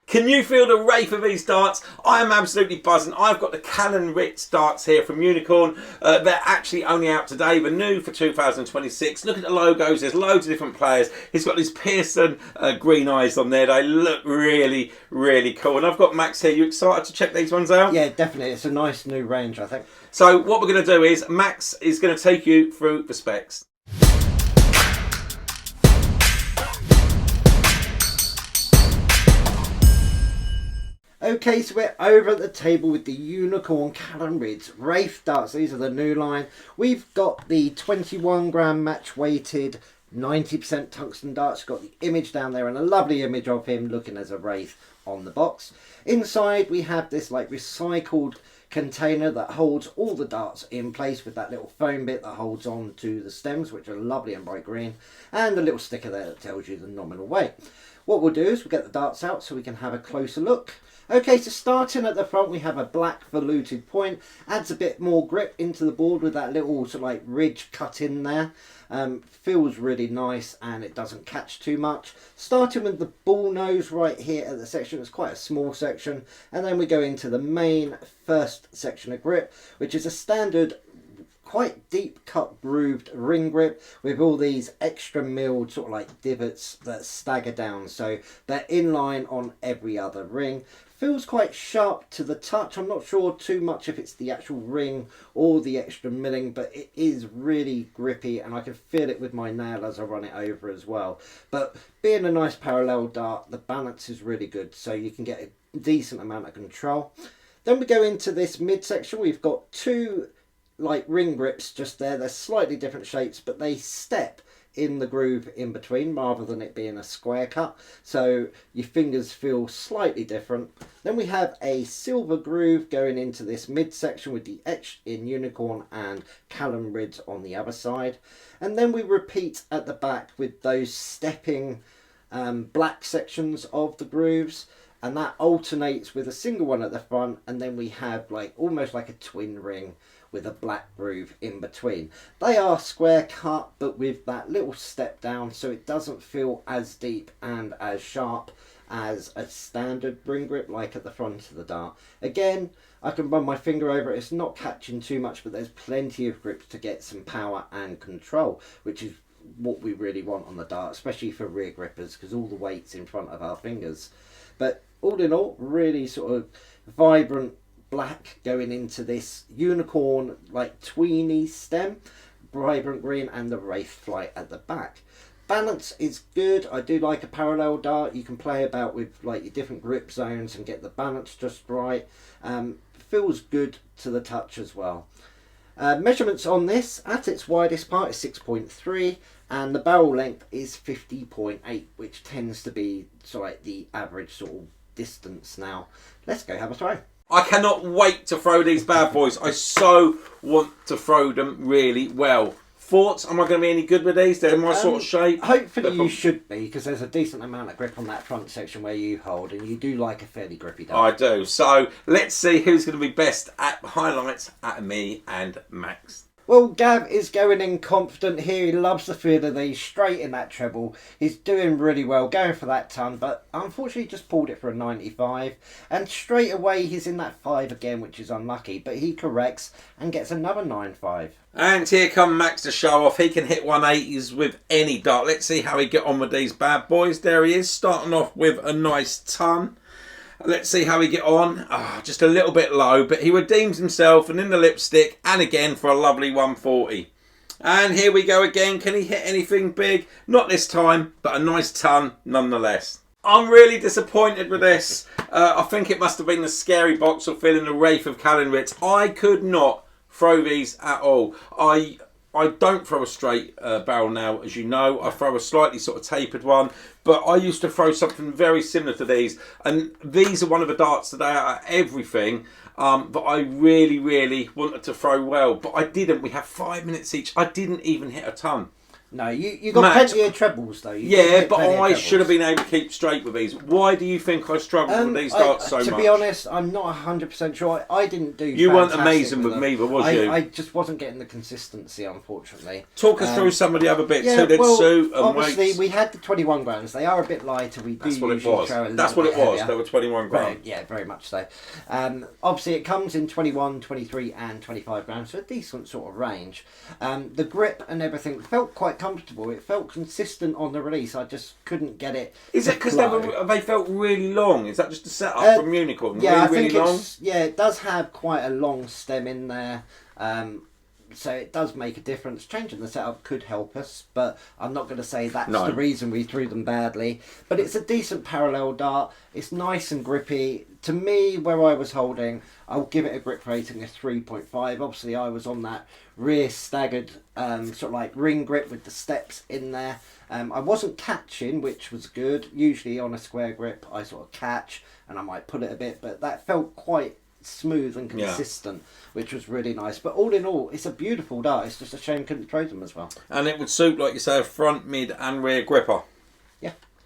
Can you feel the wraith of these darts? I am absolutely buzzing. I've got the Callan Rydz darts here from Unicorn. They're actually only out today. They're new for 2026. Look at the logos. There's loads of different players. He's got these Pearson green eyes on there. They look really, really cool. And I've got Max here. You excited to check these ones out? Yeah, definitely. It's a nice new range, I think. So what we're going to do is Max is going to take you through the specs. Okay, so we're over at the table with the Unicorn Callan Rydz Wraith darts. These are the new line. We've got the 21 gram match weighted 90% tungsten darts. Got the image down there and a lovely image of him looking as a wraith on the box. Inside we have this like recycled container that holds all the darts in place with that little foam bit that holds on to the stems, which are lovely and bright green, and a little sticker there that tells you the nominal weight. What we'll do is we'll get the darts out so we can have a closer look. Okay, so starting at the front we have a black veluted point, adds a bit more grip into the board with that little sort of like ridge cut in there. Feels really nice and it doesn't catch too much. Starting with the bull nose right here at the section, it's quite a small section, and then we go into the main first section of grip, which is a standard quite deep cut grooved ring grip with all these extra milled sort of like divots that stagger down, so they're in line on every other ring. Feels quite sharp to the touch. I'm not sure too much if it's the actual ring or the extra milling, but it is really grippy and I can feel it with my nail as I run it over as well. But being a nice parallel dart, the balance is really good, so you can get a decent amount of control. Then we go into this midsection. We've got two like ring grips just there. They're slightly different shapes, but they step in the groove in between rather than it being a square cut, so your fingers feel slightly different. Then we have a silver groove going into this midsection with the etched in Unicorn and Callan Rydz on the other side, and then we repeat at the back with those stepping black sections of the grooves, and that alternates with a single one at the front, and then we have like almost like a twin ring with a black groove in between. They are square cut but with that little step down, so it doesn't feel as deep and as sharp as a standard ring grip like at the front of the dart. Again, I can run my finger over it, it's not catching too much, but there's plenty of grips to get some power and control, which is what we really want on the dart, especially for rear grippers, because all the weight's in front of our fingers. But all in all, really sort of vibrant black going into this unicorn like tweeny stem, vibrant green, and the wraith flight at the back. Balance is good. I do like a parallel dart. You can play about with like your different grip zones and get the balance just right. Feels good to the touch as well. Measurements on this, at its widest part is 6.3 and the barrel length is 50.8, which tends to be sort of like the average sort of distance now. Let's go have a try. I cannot wait to throw these bad boys. I so want to throw them really well. Thoughts? Am I going to be any good with these? They're my sort of shape. Hopefully you should be, because there's a decent amount of grip on that front section where you hold, and you do like a fairly grippy dart. I do. So let's see who's going to be best at highlights at me and Max. Well, Gav is going in confident here. He loves the feel of these, straight in that treble. He's doing really well, going for that ton, but unfortunately just pulled it for a 95. And straight away he's in that 5 again, which is unlucky, but he corrects and gets another 9.5. And here come Max to show off. He can hit 180s with any dart. Let's see how he get on with these bad boys. There he is, starting off with a nice ton. Let's see how he get on. Just a little bit low, but he redeems himself and in the lipstick, and again for a lovely 140. And here we go again. Can he hit anything big? Not this time, but a nice ton nonetheless. I'm really disappointed with this. I think it must have been the scary box of filling the Wraith of Callan Rydz. I could not throw these at all. I don't throw a straight barrel now, as you know. I throw a slightly sort of tapered one, but I used to throw something very similar to these, and these are one of the darts that are everything, but I really wanted to throw well, but I didn't. We have 5 minutes each. I didn't even hit a ton. No, you got Max, plenty of trebles though. Yeah, but I should have been able to keep straight with these. Why do you think I struggled with these darts so much? To be honest, I'm not 100% sure. I didn't do. You weren't amazing with me, but was you? I just wasn't getting the consistency, unfortunately. Talk us through some of the other bits. Yeah, Who did suit and obviously weights? we had the 21 grams. They are a bit lighter. That's what it was. That's what it was. They were 21 grams. Yeah, very much so. Obviously, it comes in 21, 23, and 25 grams, so a decent sort of range. The grip and everything felt quite comfortable. It felt consistent on the release. I just couldn't get it. Is it because they felt really long? Is that just a setup from Unicorn? Yeah, really, I think long? it does have quite a long stem in there. So it does make a difference. Changing the setup could help us, but I'm not going to say that's the reason we threw them badly. But it's a decent parallel dart. It's nice and grippy. To me, where I was holding, I'll give it a grip rating of 3.5. Obviously, I was on that rear staggered sort of like ring grip with the steps in there. I wasn't catching, which was good. Usually on a square grip, I sort of catch and I might pull it a bit, but that felt quite smooth and consistent, which was really nice. But all in all, it's a beautiful dart. It's just a shame couldn't throw them as well. And it would suit, like you say, a front, mid and rear gripper.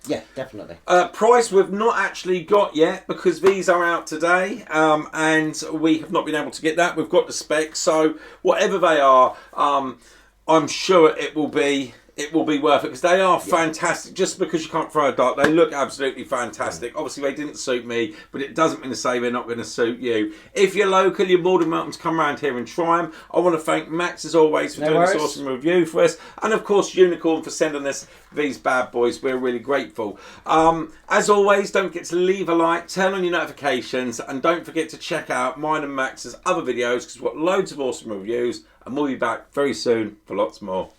Yeah, definitely. Price we've not actually got yet because these are out today, and we have not been able to get that. We've got the specs, so whatever they are, I'm sure it will be worth it because they are fantastic. Just because you can't throw a dart, they look absolutely fantastic. Obviously, they didn't suit me, but it doesn't mean to say they're not going to suit you. If you're local, you're more than welcome to come around here and try them. I want to thank Max, as always, for doing this awesome review for us. And, of course, Unicorn for sending us these bad boys. We're really grateful. As always, don't forget to leave a like, turn on your notifications, and don't forget to check out mine and Max's other videos because we've got loads of awesome reviews, and we'll be back very soon for lots more.